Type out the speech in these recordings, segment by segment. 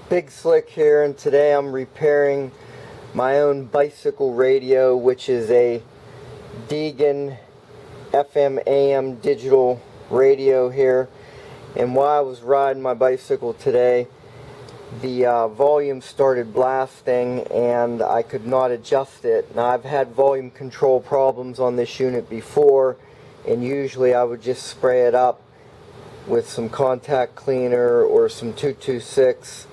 Big Slick here, and today I'm repairing my own bicycle radio, which is a Degen FM AM digital radio here. And while I was riding my bicycle today, the volume started blasting and I could not adjust it. Now, I've had volume control problems on this unit before, and usually I would just spray it up with some contact cleaner or some 226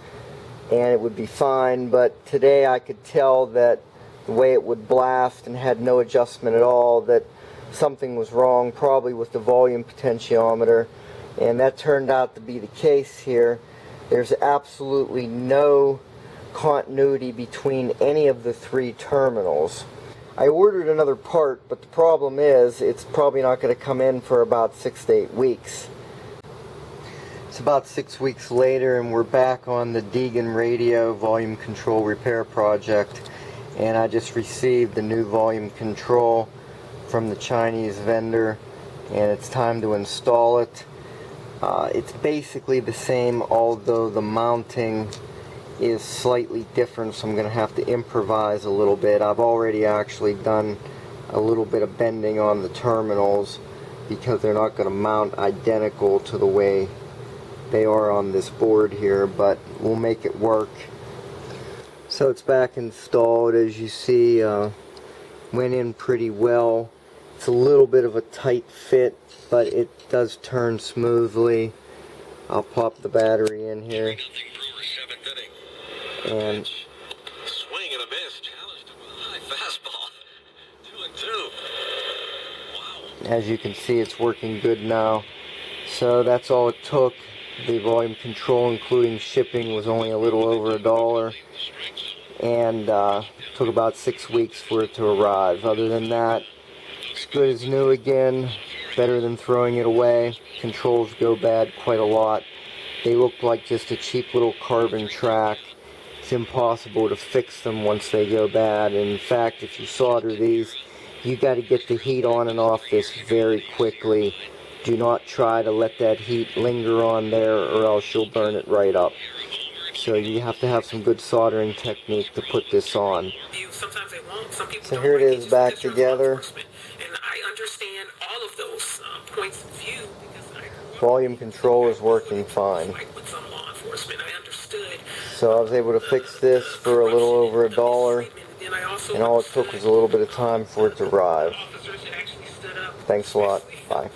and it would be fine, but today I could tell that the way it would blast and had no adjustment at all, that something was wrong, probably with the volume potentiometer, and that turned out to be the case here. There's absolutely no continuity between any of the three terminals. I ordered another part, but the problem is it's probably not going to come in for about 6 to 8 weeks. It's about 6 weeks later and we're back on the Degen radio volume control repair project, and I just received the new volume control from the Chinese vendor and it's time to install it. It's basically the same, although the mounting is slightly different, so I'm going to have to improvise a little bit. I've already actually done a little bit of bending on the terminals because they're not going to mount identical to the way they are on this board here, but we'll make it work. So it's back installed. As you see, went in pretty well. It's a little bit of a tight fit, but it does turn smoothly. I'll pop the battery in here and swing and a miss, challenged with a high fastball. 2-2. Wow. As you can see, it's working good now. So that's all it took. The volume control, including shipping, was only a little over $1, and took about 6 weeks for it to arrive. Other than that, it's good as new again, better than throwing it away. Controls go bad quite a lot. They look like just a cheap little carbon track. It's impossible to fix them once they go bad. And in fact, if you solder these, you got to get the heat on and off this very quickly. Do not try to let that heat linger on there, or else you'll burn it right up. So you have to have some good soldering technique to put this on. So here it is back together. Volume control is working fine. So I was able to fix this for a little over $1, and all it took was a little bit of time for it to arrive. Thanks a lot. Bye.